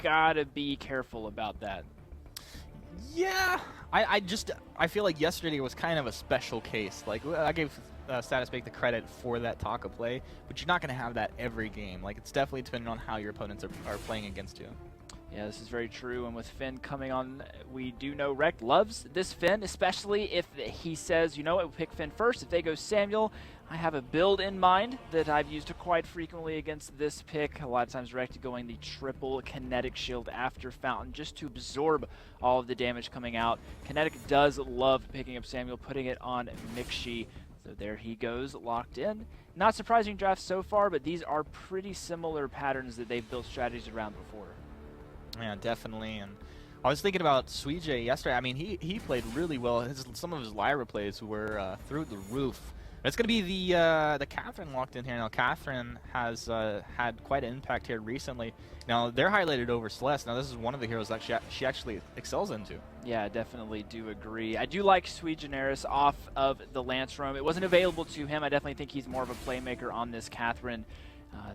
gotta be careful about that. Yeah, I feel like yesterday was kind of a special case. Like, I gave StatusBake the credit for that Taka play, but you're not going to have that every game. Like, it's definitely depending on how your opponents are playing against you. Yeah, this is very true, and with Finn coming on, we do know Rekt loves this Finn, especially if he says, you know what, we'll pick Finn first. If they go Samuel, I have a build in mind that I've used quite frequently against this pick. A lot of times Rekt going the triple Kinetic shield after Fountain just to absorb all of the damage coming out. Kinetic does love picking up Samuel, putting it on Mixi. So there he goes, locked in. Not surprising draft so far, but these are pretty similar patterns that they've built strategies around before. Yeah, definitely. And I was thinking about Suijay yesterday. I mean, he played really well. Some of his Lyra plays were through the roof. But it's going to be the Catherine locked in here. Now, Catherine has had quite an impact here recently. Now, they're highlighted over Celeste. Now, this is one of the heroes that she actually excels into. Yeah, I definitely do agree. I do like Sui Generis off of the Lance roam. It wasn't available to him. I definitely think he's more of a playmaker on this Catherine.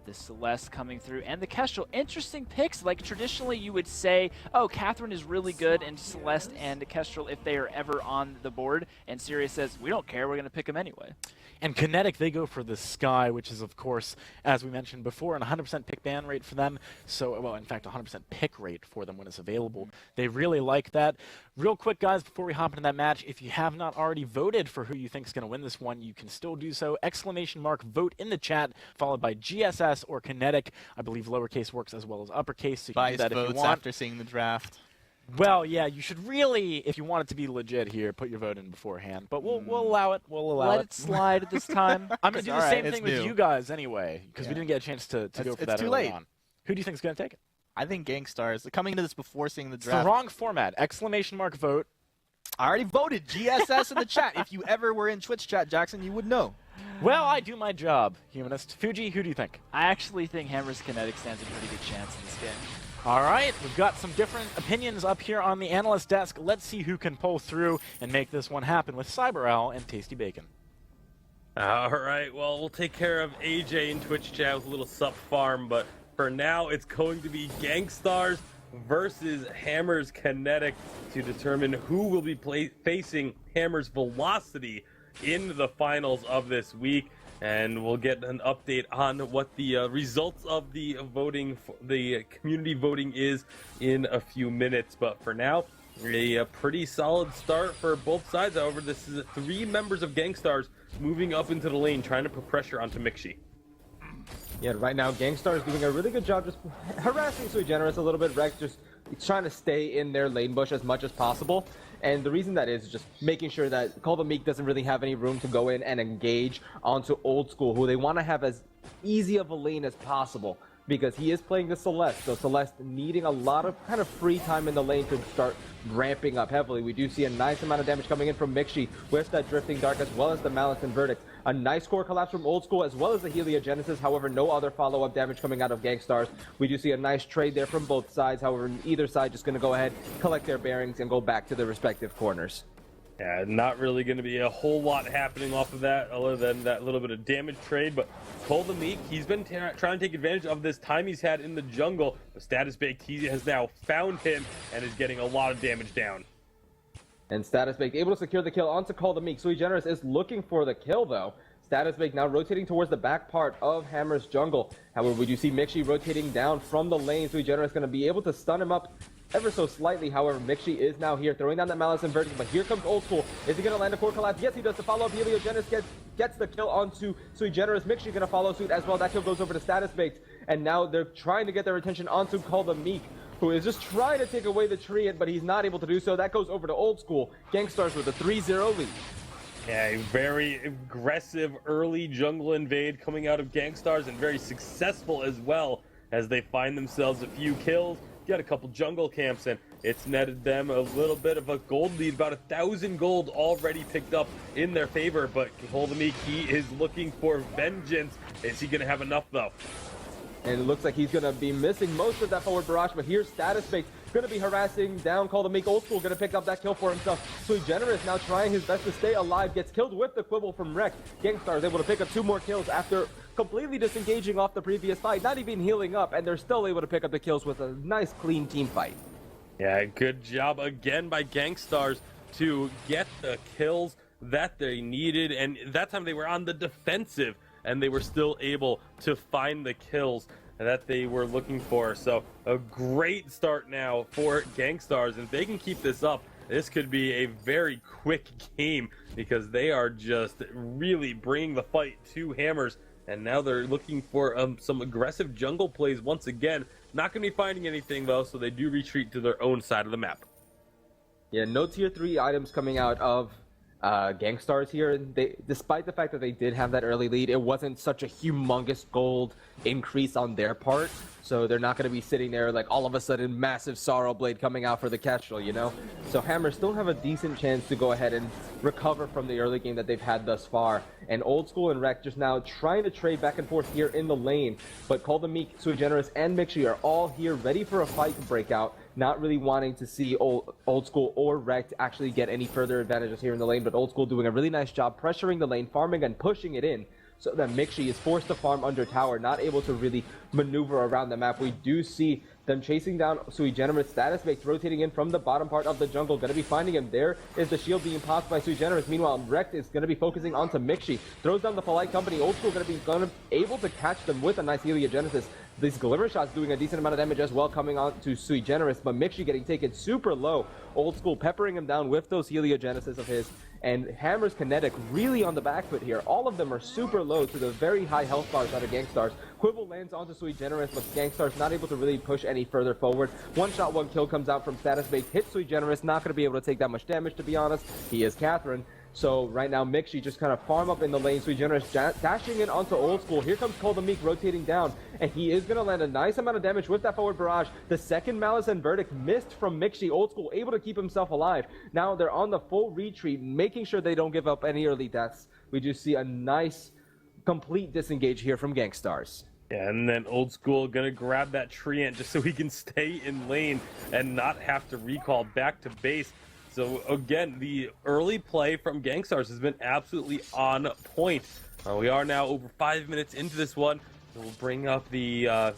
The Celeste coming through, and the Kestrel. Interesting picks. Like, traditionally you would say, oh, Catherine is really good, and Celeste and Kestrel if they are ever on the board. And Sirius says, we don't care, we're going to pick them anyway. And Kinetic, they go for the Sky, which is, of course, as we mentioned before, an 100% pick ban rate for them. So, well, in fact, 100% pick rate for them when it's available. They really like that. Real quick, guys, before we hop into that match, if you have not already voted for who you think is going to win this one, you can still do so. Exclamation mark vote in the chat, followed by GSS or Kinetic. I believe lowercase works as well as uppercase, so you can do that if you want. After seeing the draft. Well, yeah, you should really, if you want it to be legit here, put your vote in beforehand. But we'll allow it. We'll allow it. Let it slide this time. I'm going to do the same thing with you guys anyway, because we didn't get a chance to go for that It's too early late. on. Who do you think is going to take it? I think Gankstars. Coming into this before seeing the draft. It's the wrong format. Exclamation mark vote. I already voted GSS in the chat. If you ever were in Twitch chat, Jackson, you would know. Well, I do my job, Humanist. Fuji, who do you think? I actually think Hammer's Kinetic stands a pretty good chance in this game. All right, we've got some different opinions up here on the analyst desk. Let's see who can pull through and make this one happen with Cyber Owl and Tasty Bacon. All right, well, we'll take care of AJ in Twitch chat with a little sup farm, but for now, it's going to be Gankstars versus Hammer's Kinetic to determine who will be facing Hammer's Velocity in the finals of this week. And we'll get an update on what the results of the voting, the community voting is in a few minutes. But for now, a pretty solid start for both sides. However, this is 3 members of Gankstars moving up into the lane, trying to put pressure onto Mixi. Yeah, right now, Gankstars doing a really good job just harassing Sui Generis a little bit. Rekt just trying to stay in their lane bush as much as possible. And the reason that is just making sure that Call the Meek doesn't really have any room to go in and engage onto Old School, who they want to have as easy of a lane as possible, because he is playing the Celeste. So Celeste needing a lot of kind of free time in the lane to start ramping up heavily. We do see a nice amount of damage coming in from Mixi with that Drifting Dark as well as the Malice and Verdict. A nice core collapse from Old School as well as the Heliogenesis. However, no other follow-up damage coming out of Gankstars. We do see a nice trade there from both sides. However, either side just going to go ahead, collect their bearings, and go back to their respective corners. Yeah, not really going to be a whole lot happening off of that other than that little bit of damage trade. But Cole the Meek, he's been trying to take advantage of this time he's had in the jungle. The StatusBake, he has now found him and is getting a lot of damage down. And StatusBake able to secure the kill onto Call the Meek. Sui Generis is looking for the kill, though. StatusBake now rotating towards the back part of Hammer's jungle. However, we do see Mixi rotating down from the lane. Sui Generis going to be able to stun him up ever so slightly. However, Mixi is now here, throwing down that Malice and Verdict. But here comes Old School. Is he going to land a core collapse? Yes, he does. The follow-up Heliogenesis gets the kill onto Sui Generis. Mixi going to follow suit as well. That kill goes over to StatusBake. And now they're trying to get their attention onto Call the Meek, who is just trying to take away the tree, but he's not able to do so. That goes over to Old School. Gankstars with a 3-0 lead. Yeah, a very aggressive early jungle invade coming out of Gankstars, and very successful as well, as they find themselves a few kills, get a couple jungle camps, and it's netted them a little bit of a gold lead, about 1,000 gold already picked up in their favor. But Cole the Meek, he is looking for vengeance. Is he going to have enough, though? And it looks like he's going to be missing most of that forward barrage, but here's Status Bait going to be harassing down Call the Meek. Old School going to pick up that kill for himself. Sui Generous now trying his best to stay alive, gets killed with the Quibble from Rekt. Gankstars able to pick up 2 more kills after completely disengaging off the previous fight, not even healing up, and they're still able to pick up the kills with a nice clean team fight. Yeah, good job again by Gankstars to get the kills that they needed, and that time they were on the defensive and they were still able to find the kills that they were looking for. So a great start now for Gankstars, and if they can keep this up, this could be a very quick game because they are just really bringing the fight to Hammers, and now they're looking for some aggressive jungle plays once again. Not going to be finding anything though, so they do retreat to their own side of the map. Yeah, no tier 3 items coming out of Gankstars here. Despite the fact that they did have that early lead, it wasn't such a humongous gold increase on their part, so they're not going to be sitting there like all of a sudden massive Sorrow Blade coming out for the Kestrel, you know? So Hammers still have a decent chance to go ahead and recover from the early game that they've had thus far. And Old School and Rekt just now trying to trade back and forth here in the lane, but Call the Meek, Sui Generous, and Mixi are all here ready for a fight to break out, not really wanting to see Old School or Rekt actually get any further advantages here in the lane, but Old School doing a really nice job pressuring the lane, farming and pushing it in, so that Mixi is forced to farm under tower, not able to really maneuver around the map. We do see them chasing down Sui Generous. Status Bait rotating in from the bottom part of the jungle, going to be finding him. There is the shield being popped by Sui Generous. Meanwhile, Rekt is going to be focusing onto Mixi. Throws down the Polite Company. Old School going to be able to catch them with a nice Heliogenesis. These Glimmer Shots doing a decent amount of damage as well, coming on to Sui Generous, but Mixi getting taken super low. Old School peppering him down with those Heliogenesis of his, and Hammers Kinetic really on the back foot here. All of them are super low to the very high health bars out of Gankstars. Quibble lands onto Sui Generous, but Gankstars not able to really push any further forward. One shot, one kill comes out from Status Bait, hits Sui Generous, not going to be able to take that much damage, to be honest. He is Catherine. So right now, Mixi just kind of farm up in the lane. Sui Generous dashing in onto Old School. Here comes Call the Meek rotating down, and he is going to land a nice amount of damage with that forward barrage. The second Malice and Verdict missed from Mixi. Old School able to keep himself alive. Now they're on the full retreat, making sure they don't give up any early deaths. We just see a nice, complete disengage here from Gankstars. Yeah, and then Old School gonna grab that Treant just so he can stay in lane and not have to recall back to base. So again, the early play from Gankstars has been absolutely on point. We are now over 5 minutes into this one. We'll bring up the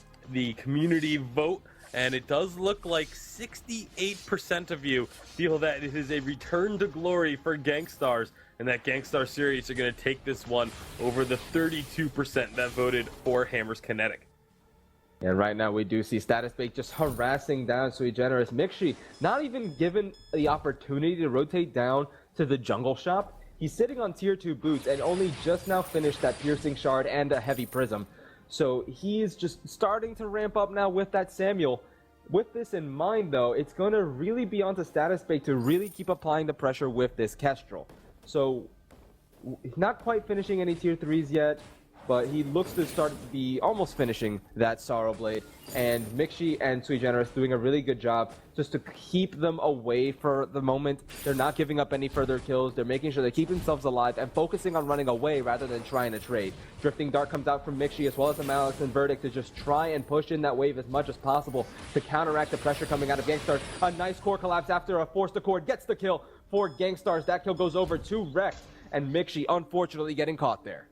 community vote, and it does look like 68% of you feel that it is a return to glory for Gankstars, and that Gankstars Sirius are going to take this one over the 32% that voted for Hammers Kinetic. And right now we do see Status Bait just harassing down Sui Generous. Mixi not even given the opportunity to rotate down to the jungle shop. He's sitting on tier 2 boots and only just now finished that piercing shard and a heavy prism. So he's just starting to ramp up now with that Samuel. With this in mind though, it's going to really be onto Status Bait to really keep applying the pressure with this Kestrel. So not quite finishing any tier 3s yet, but he looks to start to be almost finishing that Sorrow Blade. And Mixi and Sui Generous doing a really good job just to keep them away for the moment. They're not giving up any further kills. They're making sure they keep themselves alive and focusing on running away rather than trying to trade. Drifting Dart comes out from Mixi as well as the Malice and Verdict to just try and push in that wave as much as possible to counteract the pressure coming out of Gankstars. A nice core collapse after a forced accord gets the kill for Gankstars. That kill goes over to Rekt, and Mixi unfortunately getting caught there.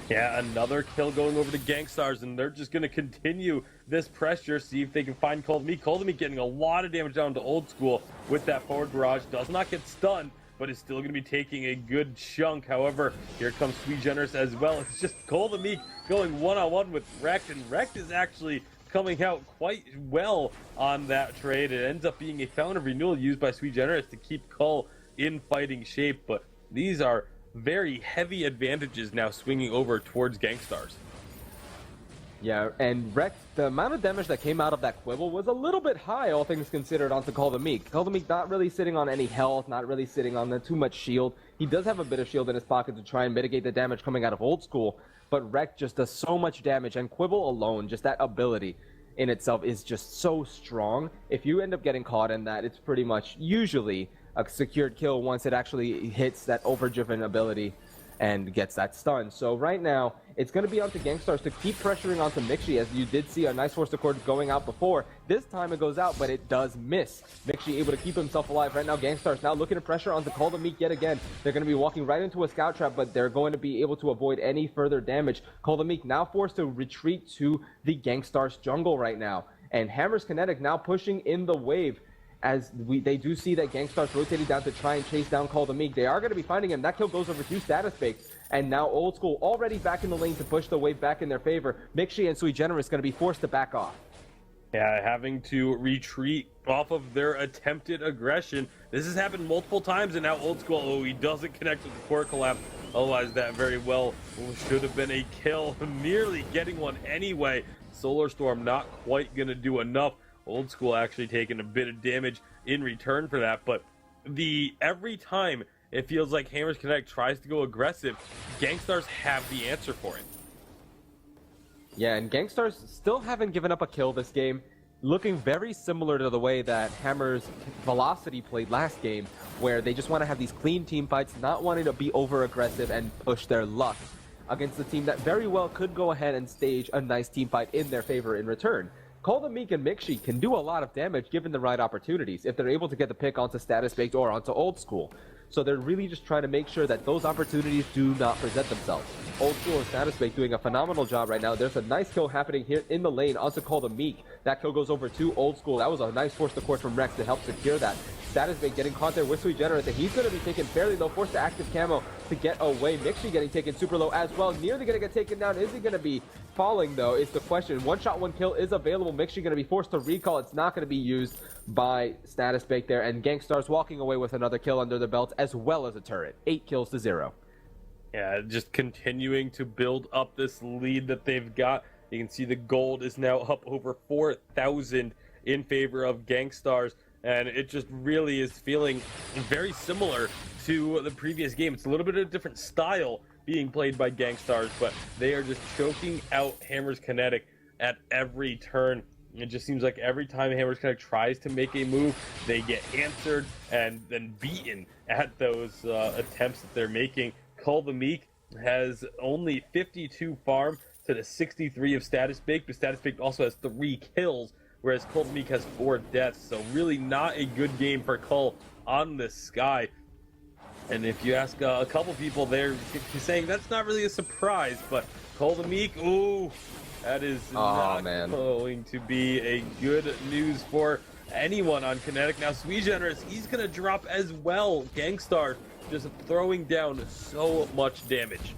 Yeah, another kill going over to Gankstars, and they're just going to continue this pressure, see if they can find Call the Meek. Call the Meek getting a lot of damage down to Old School with that forward barrage. Does not get stunned, but is still going to be taking a good chunk. However, here comes Sui Generous as well. It's just Call the Meek going one-on-one with Rekt, and Rekt is actually coming out quite well on that trade. It ends up being a Fountain of Renewal used by Sui Generous to keep Cull in fighting shape, but these are very heavy advantages now swinging over towards Gankstars. Yeah, and Rekt, the amount of damage that came out of that Quibble was a little bit high, all things considered, onto Call the Meek. Call the Meek not really sitting on any health, not really sitting on too much shield. He does have a bit of shield in his pocket to try and mitigate the damage coming out of Old School, but Rekt just does so much damage, and Quibble alone, just that ability in itself is just so strong. If you end up getting caught in that, it's pretty much usually a secured kill once it actually hits that overdriven ability. and gets that stun. So right now, it's going to be on to Gankstars to keep pressuring onto Mixi, as you did see a nice force accord going out before. This time it goes out, but it does miss. Mixi able to keep himself alive. Right now, Gankstars now looking to pressure onto Call the Meek yet again. They're going to be walking right into a scout trap, but they're going to be able to avoid any further damage. Call the Meek now forced to retreat to the Gankstars jungle right now. And Hammer's Kinetic now pushing in the wave, as they do see that Gankstars rotating down to try and chase down Call the Meek. They are going to be finding him. That kill goes over to Status Baked. And now Old School already back in the lane to push the wave back in their favor. Mixi and Sui Generous going to be forced to back off. Yeah, having to retreat off of their attempted aggression. This has happened multiple times, and now Old School, oh, he doesn't connect with the core collapse. Otherwise, that very well should have been a kill. Nearly getting one anyway. Solar Storm not quite going to do enough. Old School actually taking a bit of damage in return for that, but every time it feels like Hammer's Kinetic tries to go aggressive, Gankstars have the answer for it. Yeah, and Gankstars still haven't given up a kill this game, looking very similar to the way that Hammer's Velocity played last game, where they just want to have these clean team fights, not wanting to be over aggressive and push their luck against a team that very well could go ahead and stage a nice team fight in their favor in return. Call the Meek and Mixi can do a lot of damage given the right opportunities if they're able to get the pick onto Status Baked or onto Old School. So they're really just trying to make sure that those opportunities do not present themselves. Old School and Status Baked doing a phenomenal job right now. There's a nice kill happening here in the lane onto Call the Meek. That kill goes over to Old School. That was a nice force to court from Rex to help secure that. Status Baked getting caught there with Sui Generous, and he's going to be taken fairly low. Forced to active camo to get away. Mixi getting taken super low as well. Nearly going to get taken down. Is he going to be falling, though, is the question. One shot, one kill is available. Mixi going to be forced to recall. It's not going to be used by Status Baked there. And Gankstars walking away with another kill under their belt, as well as a turret. 8 kills to 0. Yeah, just continuing to build up this lead that they've got. You can see the gold is now up over 4,000 in favor of Gankstars. And it just really is feeling very similar to the previous game. It's a little bit of a different style being played by Gankstars, but they are just choking out Hammer's Kinetic at every turn. It just seems like every time Hammer's Kinetic tries to make a move, they get answered and then beaten at those attempts that they're making. Call the Meek has only 52 farm to the 63 of Status Baked, but Status Baked also has 3 kills, whereas Call the Meek has 4 deaths. So really not a good game for Cull on this Sky. And if you ask a couple people, they're saying that's not really a surprise, but Call the Meek, ooh, that is not going to be a good news for anyone on Kinetic. Now, Sui Generous, he's going to drop as well. Gankstars just throwing down so much damage.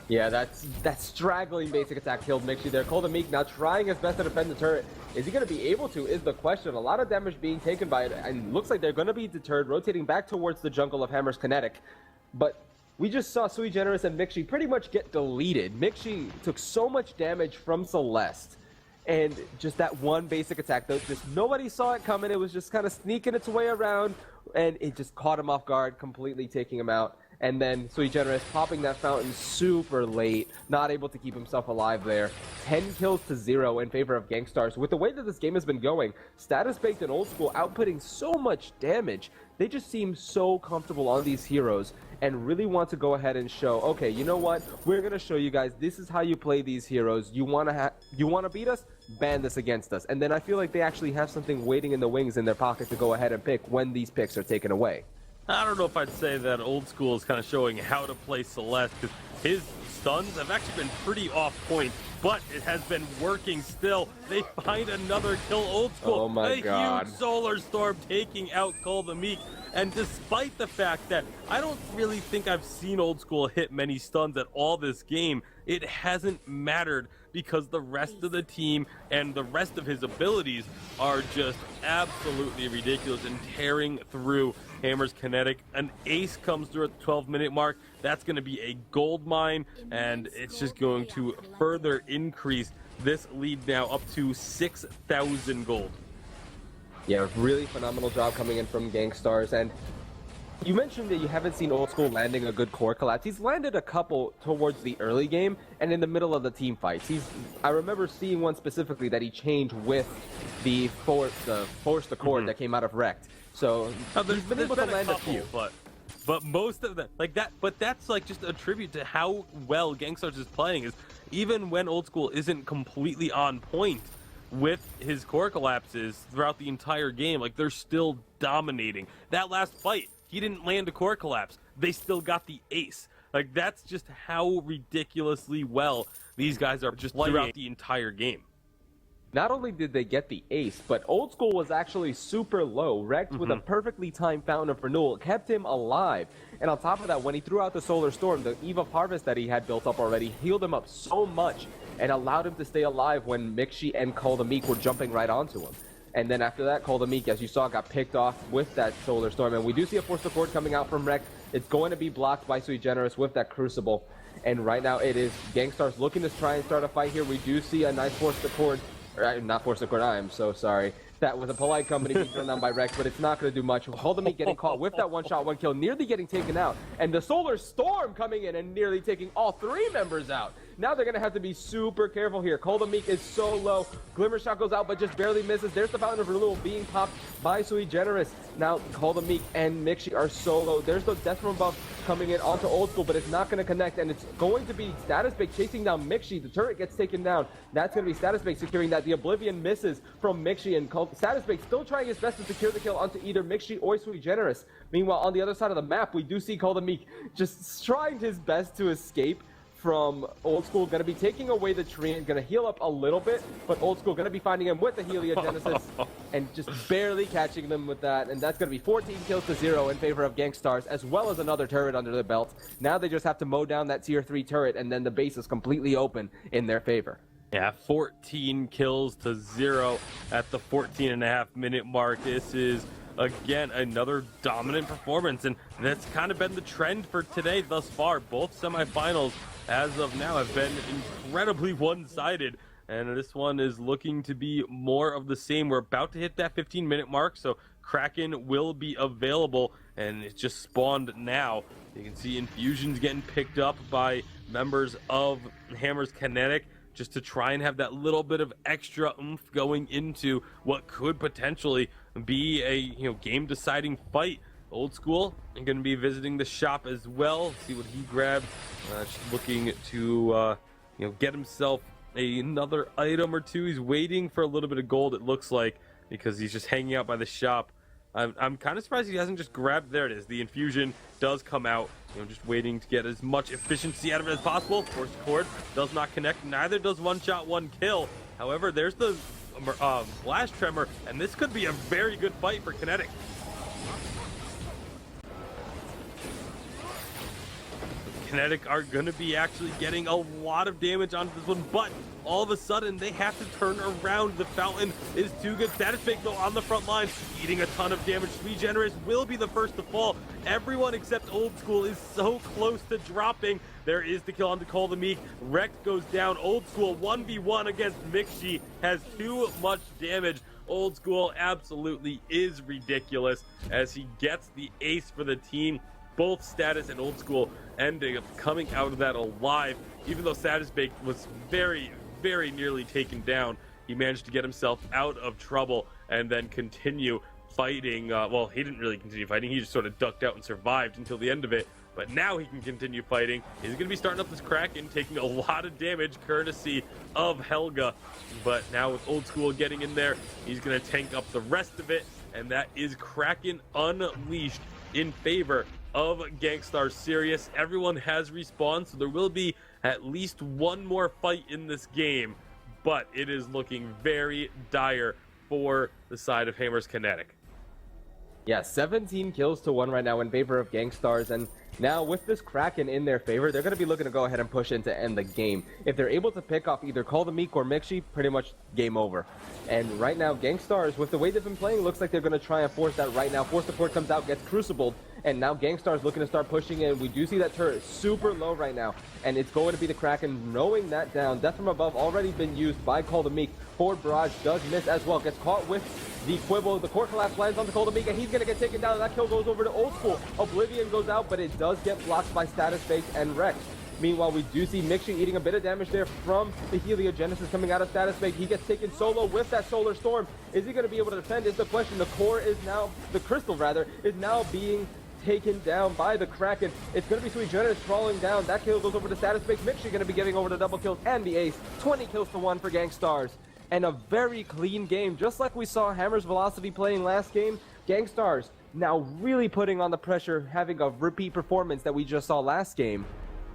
Yeah, that straggling basic attack killed Mixi there. Call the Meek now trying his best to defend the turret. Is he going to be able to is the question. A lot of damage being taken by it, and looks like they're going to be deterred, rotating back towards the jungle of Hammer's Kinetic. But we just saw Sui Generous and Mixi pretty much get deleted. Mixi took so much damage from Celeste, and just that one basic attack, though, just nobody saw it coming. It was just kind of sneaking its way around, and it just caught him off guard, completely taking him out. And then Sui Generous popping that fountain super late, not able to keep himself alive there. 10 kills to 0 in favor of Gankstars. With the way that this game has been going, Status Baked and Old School outputting so much damage. They just seem so comfortable on these heroes and really want to go ahead and show, okay, you know what? We're going to show you guys, this is how you play these heroes. You want to beat us? Ban this against us. And then I feel like they actually have something waiting in the wings in their pocket to go ahead and pick when these picks are taken away. I don't know if I'd say that Old School is kind of showing how to play Celeste, because his stuns have actually been pretty off point, but it has been working still. They find another kill. Old School, oh my God. Huge Solar Storm taking out Call the Meek. And despite the fact that I don't really think I've seen Old School hit many stuns at all this game, it hasn't mattered because the rest of the team and the rest of his abilities are just absolutely ridiculous and tearing through Hammer's Kinetic. An ace comes through at the 12-minute mark. That's going to be a gold mine, and it's just going to further increase this lead now up to 6,000 gold. Yeah, really phenomenal job coming in from Gankstars. And you mentioned that you haven't seen Old School landing a good core collapse. He's landed a couple towards the early game and in the middle of the team fights. I remember seeing one specifically that he changed with the force accord that came out of Wrecked. So he's been able to land a few. But but most of them like that. But that's like just a tribute to how well Gankstars is playing. Is even when Old School isn't completely on point with his core collapses throughout the entire game, like they're still dominating. That last fight, he didn't land a core collapse. They still got the ace. Like that's just how ridiculously well these guys are just throughout the entire game. Not only did they get the ace, but Old School was actually super low. Wrecked with a perfectly timed Fountain of Renewal kept him alive. And on top of that, when he threw out the Solar Storm, the Eve of Harvest that he had built up already healed him up so much and allowed him to stay alive when Mixi and Call the Meek were jumping right onto him. And then after that, Call the Meek, as you saw, got picked off with that Solar Storm. And we do see a Force Accord coming out from Wrecked. It's going to be blocked by Sui Generous with that Crucible. And right now it is Gankstars looking to try and start a fight here. We do see a nice Force Accord. Not Force Accord, I am so sorry. That was a polite company being thrown down by Rex, but it's not going to do much. Holdemite getting caught with that one-shot, one-kill, nearly getting taken out. And the Solar Storm coming in and nearly taking all 3 members out. Now they're going to have to be super careful here. Holdemite is so low. Glimmer Shot goes out, but just barely misses. There's the Fountain of Renewal being popped by Sui Generous. Now Holdemite and Mixi are so low. There's the Death from Above coming in onto Old School, but it's not going to connect, and it's going to be Status Bake chasing down Mixi. The turret gets taken down. That's going to be Status Bake securing that. The Oblivion misses from Mixi, and Status Bake still trying his best to secure the kill onto either Mixi or Sui Generous. Meanwhile, on the other side of the map, we do see Call the Meek just trying his best to escape from Old School. Going to be taking away the tree and going to heal up a little bit, but Old School going to be finding him with the Heliogenesis and just barely catching them with that. And that's going to be 14 kills to 0 in favor of Gankstars, as well as another turret under their belt. Now they just have to mow down that tier 3 turret, and then the base is completely open in their favor. Yeah, 14 kills to 0 at the 14.5-minute mark. This is, again, another dominant performance, and that's kind of been the trend for today thus far. Both semifinals, as of now, have been incredibly one-sided, and this one is looking to be more of the same. We're about to hit that 15-minute mark, so Kraken will be available, and it just spawned now. You can see infusions getting picked up by members of Hammer's Kinetic, just to try and have that little bit of extra oomph going into what could potentially be a game-deciding fight. Old School and going to be visiting the shop as well. See what he grabs. Just looking to get himself another item or two. He's waiting for a little bit of gold, it looks like, because he's just hanging out by the shop. I'm kind of surprised he hasn't just grabbed. There it is. The infusion does come out. Just waiting to get as much efficiency out of it as possible. Force Accord does not connect. Neither does one shot, one kill. However, there's the Blast Tremor, and this could be a very good fight for Kinetic. Kinetic are going to be actually getting a lot of damage onto this one, but all of a sudden they have to turn around. The Fountain is too good. Status Bake, though, on the front line, eating a ton of damage. Sui Generous will be the first to fall. Everyone except Old School is so close to dropping. There is the kill on to Call the Meek. Wrecked goes down. Old School 1v1 against Mixi has too much damage. Old School absolutely is ridiculous as he gets the ace for the team. Both Status and Old School ending up coming out of that alive. Even though Status Bake was very, very nearly taken down, he managed to get himself out of trouble and then continue fighting. Well, he didn't really continue fighting. He just sort of ducked out and survived until the end of it. But now he can continue fighting. He's going to be starting up this Kraken, taking a lot of damage, courtesy of Helga. But now with Old School getting in there, he's going to tank up the rest of it. And that is Kraken Unleashed in favor of Gankstars Sirius. Everyone has respawned, so there will be at least one more fight in this game, but it is looking very dire for the side of Hammer's Kinetic. Yeah, 17 kills to 1 right now in favor of Gankstars, and now with this Kraken in their favor, they're going to be looking to go ahead and push in to end the game. If they're able to pick off either Call the Meek or Mixi, pretty much game over. And right now, Gankstars, with the way they've been playing, looks like they're going to try and force that right now. Force Support comes out, gets Crucibled, and now Gankstars looking to start pushing in. We do see that turret super low right now, and it's going to be the Kraken knowing that down. Death from Above already been used by Call the Meek. Forward Barrage does miss as well, gets caught with the Quibble. The Core Collapse lands on the Call the Meek, and he's going to get taken down, and that kill goes over to Old School. Oblivion goes out, but it does get blocked by Status Bake and Rex. Meanwhile, we do see Mixi eating a bit of damage there from the Heliogenesis coming out of Status Bake. He gets taken solo with that Solar Storm. Is he going to be able to defend is the question. The core is now, the crystal rather, is now being taken down by the Kraken. It's going to be Sui Generis crawling down. That kill goes over to Status Base. Mitchie going to be giving over the double kills and the ace. 20 kills to 1 for Gankstars. And a very clean game, just like we saw Hammer's Velocity playing last game. Gankstars now really putting on the pressure, having a repeat performance that we just saw last game.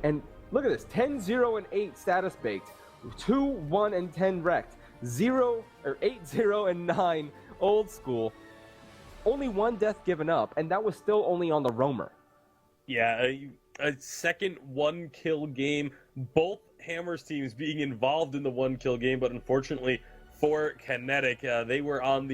And look at this, 10-0 and 8 Status Baked, 2-1 and 10 Wrecked, 8-0 and 9 Old School. Only 1 death given up, and that was still only on the Roamer. Yeah, a second 1-kill game. Both Hammers teams being involved in the 1-kill game, but unfortunately for Kinetic, they were on the